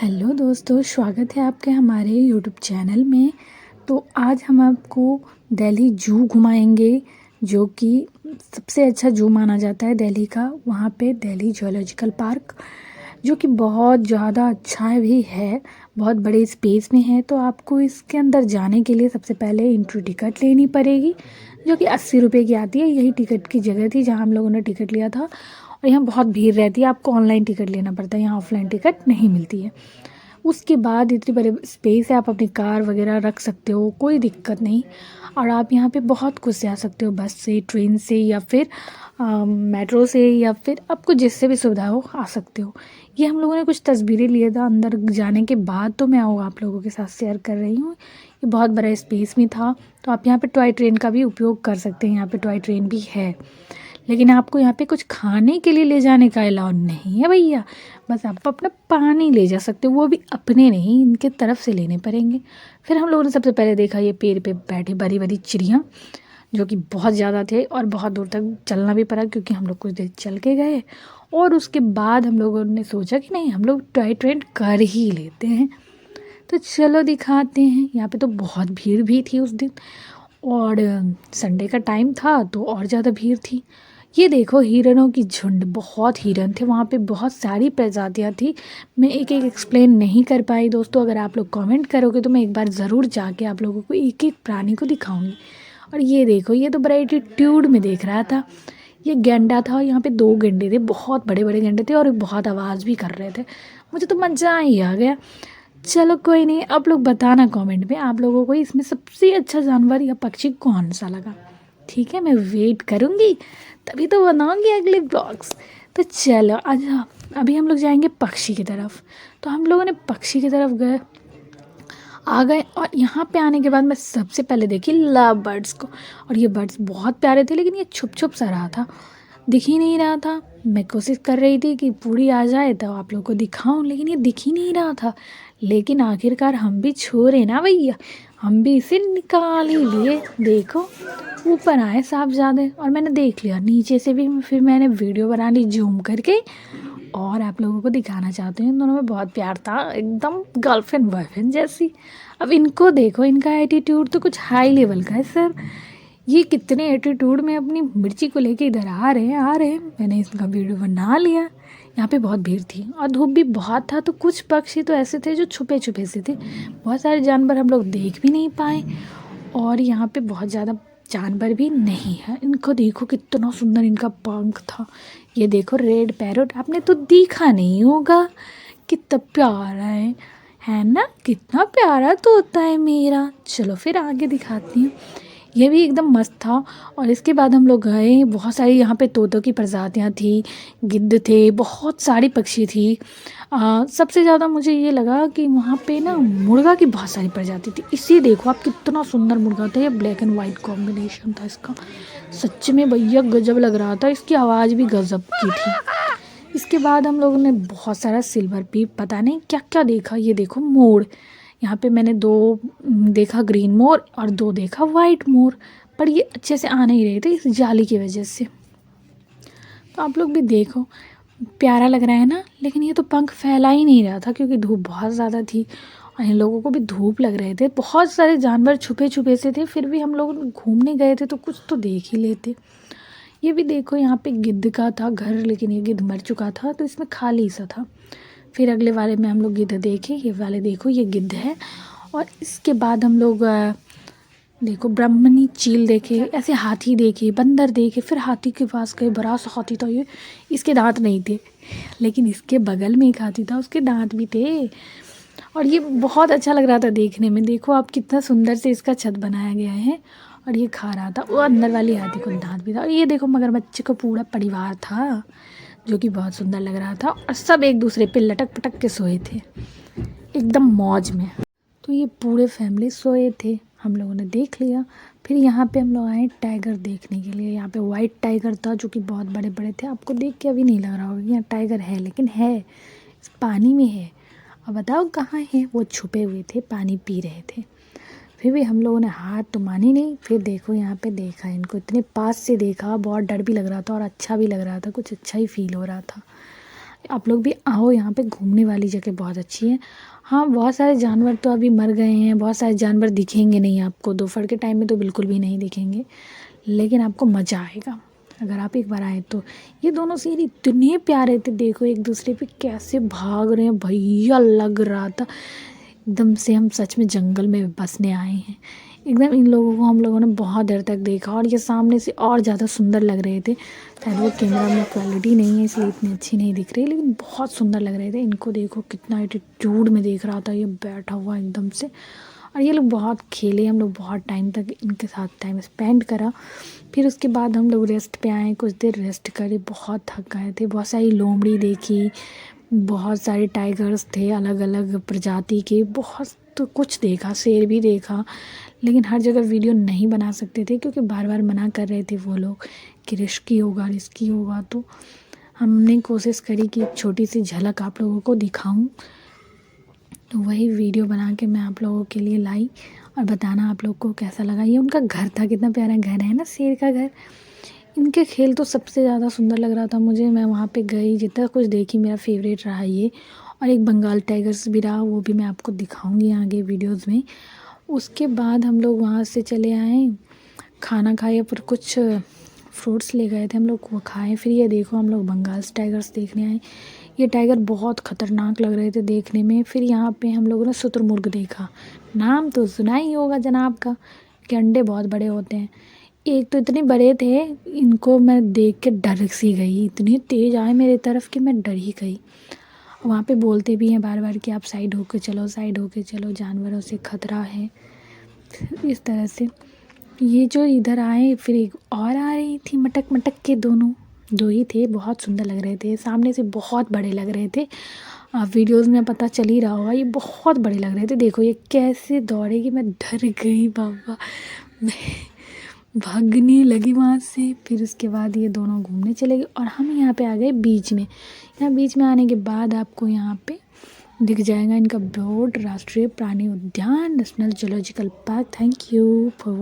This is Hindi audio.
हेलो दोस्तों, स्वागत है आपके हमारे यूट्यूब चैनल में। तो आज हम आपको दिल्ली जू घुमाएंगे, जो कि सबसे अच्छा जू माना जाता है दिल्ली का। वहाँ पे दिल्ली जूलॉजिकल पार्क, जो कि बहुत ज़्यादा अच्छा भी है, बहुत बड़े स्पेस में है। तो आपको इसके अंदर जाने के लिए सबसे पहले एंट्री टिकट लेनी पड़ेगी, जो कि 80 रुपये की आती है। यही टिकट की जगह थी जहाँ हम लोगों ने टिकट लिया था। और यहाँ बहुत भीड़ रहती है, आपको ऑनलाइन टिकट लेना पड़ता है, यहाँ ऑफलाइन टिकट नहीं मिलती है। उसके बाद इतनी बड़ी स्पेस है, आप अपनी कार वगैरह रख सकते हो, कोई दिक्कत नहीं। और आप यहाँ पे बहुत कुछ से आ सकते हो, बस से, ट्रेन से, या फिर मेट्रो से, या फिर आपको जिससे भी सुविधा हो आ सकते हो। ये हम लोगों ने कुछ तस्वीरें लिए था अंदर जाने के बाद, तो मैं आप लोगों के साथ शेयर कर रही हूँ। ये बहुत बड़ा स्पेस में था। तो आप यहाँ पे टॉय ट्रेन का भी उपयोग कर सकते हैं, यहाँ पे टॉय ट्रेन भी है। लेकिन आपको यहाँ पे कुछ खाने के लिए ले जाने का अलाउ नहीं है भैया। बस आप अपना पानी ले जा सकते हो, वो भी अपने नहीं, इनके तरफ से लेने पड़ेंगे। फिर हम लोगों ने सबसे पहले देखा ये पेड़ पे बैठी बड़ी बड़ी चिड़ियाँ, जो कि बहुत ज़्यादा थे और बहुत दूर तक चलना भी पड़ा, क्योंकि हम लोग कुछ देर चल के गए। और उसके बाद हम लोगों ने सोचा कि नहीं, हम लोग टॉय ट्रेन कर ही लेते हैं। तो चलो दिखाते हैं। यहाँ पे तो बहुत भीड़ भी थी उस दिन, और संडे का टाइम था तो और ज़्यादा भीड़ थी। ये देखो हिरणों की झुंड, बहुत हिरन थे वहाँ पे, बहुत सारी प्रजातियाँ थी। मैं एक एक एक्सप्लेन नहीं कर पाई दोस्तों। अगर आप लोग कमेंट करोगे तो मैं एक बार ज़रूर जाके आप लोगों को एक एक प्राणी को दिखाऊंगी। और ये देखो, ये तो बड़ा एटीट्यूड में देख रहा था। ये गेंडा था, यहाँ पे 2 गेंडे थे, बहुत बड़े बड़े गेंडे थे, और बहुत आवाज़ भी कर रहे थे। मुझे तो मज़ा ही आ गया। चलो कोई नहीं, आप लोग बताना कमेंट में आप लोगों को इसमें सबसे अच्छा जानवर या पक्षी कौन सा लगा। ठीक है, मैं वेट करूँगी, तभी तो बनाऊँगी अगले ब्लॉग्स। तो चलो आज अभी हम लोग जाएंगे पक्षी की तरफ। तो हम लोगों ने पक्षी की तरफ आ गए, और यहाँ पे आने के बाद मैं सबसे पहले देखी लव बर्ड्स को। और ये बर्ड्स बहुत प्यारे थे, लेकिन ये छुप छुप सा रहा था, दिख ही नहीं रहा था। मैं कोशिश कर रही थी कि पूरी आ जाए तो आप लोगों को दिखाऊं, लेकिन ये दिख ही नहीं रहा था। लेकिन आखिरकार हम भी छोड़े ना भैया, हम भी इसे निकाल ही लिए। देखो ऊपर आए साहबजादे, और मैंने देख लिया नीचे से भी। फिर मैंने वीडियो बना ली जूम करके, और आप लोगों को दिखाना चाहती हूँ। इन दोनों में बहुत प्यार था, एकदम गर्लफ्रेंड बॉयफ्रेंड जैसी। अब इनको देखो, इनका एटीट्यूड तो कुछ हाई लेवल का है सर। ये कितने एटीट्यूड में अपनी मिर्ची को लेके इधर आ रहे हैं। मैंने इसका वीडियो बना लिया। यहाँ पे बहुत भीड़ थी और धूप भी बहुत था, तो कुछ पक्षी तो ऐसे थे जो छुपे छुपे से थे। बहुत सारे जानवर हम लोग देख भी नहीं पाए, और यहाँ पे बहुत ज़्यादा जानवर भी नहीं है। इनको देखो कितना सुंदर इनका पंख था। ये देखो रेड पैरोट, आपने तो देखा नहीं होगा, कितना प्यारा है ना, कितना प्यारा तोता है मेरा। चलो फिर आगे दिखाती हूँ। ये भी एकदम मस्त था। और इसके बाद हम लोग गए, बहुत सारी यहाँ पे तोतों की प्रजातियाँ थी, गिद्ध थे, बहुत सारी पक्षी थी। सबसे ज़्यादा मुझे ये लगा कि वहाँ पे ना मुर्गा की बहुत सारी प्रजाति थी। इसी देखो आप, कितना सुंदर मुर्गा था। ये ब्लैक एंड वाइट कॉम्बिनेशन था इसका, सच में भैया गजब लग रहा था। इसकी आवाज़ भी गजब की थी। इसके बाद हम लोगों ने बहुत सारा सिल्वर पीप, पता नहीं क्या क्या देखा। ये देखो मोर, यहाँ पे मैंने 2 देखा ग्रीन मोर, और 2 देखा वाइट मोर, पर ये अच्छे से आ नहीं रहे थे इस जाली की वजह से। तो आप लोग भी देखो, प्यारा लग रहा है ना। लेकिन ये तो पंख फैला ही नहीं रहा था, क्योंकि धूप बहुत ज़्यादा थी, और इन लोगों को भी धूप लग रहे थे। बहुत सारे जानवर छुपे छुपे से थे, फिर भी हम लोग घूमने गए थे तो कुछ तो देख ही लेते। ये भी देखो, यहाँ पे गिद्ध का था घर, लेकिन ये गिद्ध मर चुका था, तो इसमें खाली सा था। फिर अगले वाले में हम लोग गिद्ध देखे, ये वाले देखो ये गिद्ध है। और इसके बाद हम लोग देखो ब्राह्मणी चील देखे, ऐसे हाथी देखे, बंदर देखे। फिर हाथी के पास गए, बड़ा सा हाथी था ये, इसके दांत नहीं थे, लेकिन इसके बगल में एक हाथी था, उसके दांत भी थे। और ये बहुत अच्छा लग रहा था देखने में। देखो आप, कितना सुंदर से इसका छत बनाया गया है। और ये खा रहा था, वो अंदर वाली हाथी को दांत भी था। और ये देखो मगरमच्छ का पूरा परिवार था, जो कि बहुत सुंदर लग रहा था। और सब एक दूसरे पे लटक पटक के सोए थे, एकदम मौज में। तो ये पूरे फैमिली सोए थे, हम लोगों ने देख लिया। फिर यहाँ पे हम लोग आए टाइगर देखने के लिए। यहाँ पे वाइट टाइगर था, जो कि बहुत बड़े बड़े थे। आपको देख के अभी नहीं लग रहा होगा कि यहाँ टाइगर है, लेकिन है, इस पानी में है। अब बताओ कहाँ है, वो छुपे हुए थे, पानी पी रहे थे। फिर भी हम लोगों ने हाथ तो मानी नहीं। फिर देखो यहाँ पे देखा इनको, इतने पास से देखा, बहुत डर भी लग रहा था और अच्छा भी लग रहा था, कुछ अच्छा ही फील हो रहा था। आप लोग भी आओ, यहाँ पे घूमने वाली जगह बहुत अच्छी है। हाँ, बहुत सारे जानवर तो अभी मर गए हैं, बहुत सारे जानवर दिखेंगे नहीं आपको, दोपहर के टाइम में तो बिल्कुल भी नहीं दिखेंगे, लेकिन आपको मज़ा आएगा अगर आप एक बार आए तो। ये दोनों शेर इतने प्यारे थे, देखो एक दूसरे पे कैसे भाग रहे हैं भैया, लग रहा था एकदम से हम सच में जंगल में बसने आए हैं एकदम। इन लोगों को हम लोगों ने बहुत देर तक देखा और ये सामने से और ज़्यादा सुंदर लग रहे थे। शायद वो कैमरा में क्वालिटी नहीं है इसलिए इतनी अच्छी नहीं दिख रही, लेकिन बहुत सुंदर लग रहे थे। इनको देखो कितना एटीट्यूड में देख रहा था ये बैठा हुआ एकदम से। और ये लोग बहुत खेले, हम लोग बहुत टाइम तक इनके साथ टाइम स्पेंड करा। फिर उसके बाद हम लोग रेस्ट पे आए, कुछ देर रेस्ट करे, बहुत थक गए थे। बहुत सारी लोमड़ी देखी, बहुत सारे टाइगर्स थे अलग अलग प्रजाति के, बहुत तो कुछ देखा, शेर भी देखा, लेकिन हर जगह वीडियो नहीं बना सकते थे क्योंकि बार बार मना कर रहे थे वो लोग कि रिस्की होगा। तो हमने कोशिश करी कि एक छोटी सी झलक आप लोगों को दिखाऊं, तो वही वीडियो बना के मैं आप लोगों के लिए लाई। और बताना आप लोग को कैसा लगा। ये उनका घर था, कितना प्यारा घर है ना शेर का घर। इनके खेल तो सबसे ज़्यादा सुंदर लग रहा था मुझे, मैं वहाँ पे गई, जितना कुछ देखी मेरा फेवरेट रहा ये। और एक बंगाल टाइगर्स भी रहा, वो भी मैं आपको दिखाऊंगी आगे वीडियोस में। उसके बाद हम लोग वहाँ से चले आए, खाना खाए, पर कुछ फ्रूट्स ले गए थे हम लोग, वो खाए। फिर ये देखो हम लोग बंगाल टाइगर्स देखने आए। ये टाइगर बहुत ख़तरनाक लग रहे थे देखने में। फिर यहाँ पे हम लोगों ने शुतुरमुर्ग देखा, नाम तो सुना ही होगा जनाब का, कि अंडे बहुत बड़े होते हैं। एक तो इतने बड़े थे, इनको मैं देख के डर सी गई, इतनी तेज़ आए मेरे तरफ कि मैं डर ही गई। वहाँ पे बोलते भी हैं बार बार कि आप साइड होके चलो, साइड होके चलो, जानवरों से खतरा है। इस तरह से ये जो इधर आए, फिर एक और आ रही थी, मटक मटक के दोनों, दो ही थे, बहुत सुंदर लग रहे थे, सामने से बहुत बड़े लग रहे थे। वीडियोस में पता चल ही रहा होगा, ये बहुत बड़े लग रहे थे। देखो ये कैसे दौड़े कि मैं डर गई बाबा, मैं भागने लगी वहाँ से। फिर उसके बाद ये दोनों घूमने चले गए और हम यहाँ पे आ गए बीच में। यहाँ बीच में आने के बाद आपको यहाँ पे दिख जाएगा इनका बोर्ड, राष्ट्रीय प्राणी उद्यान, national zoological park. Thank you for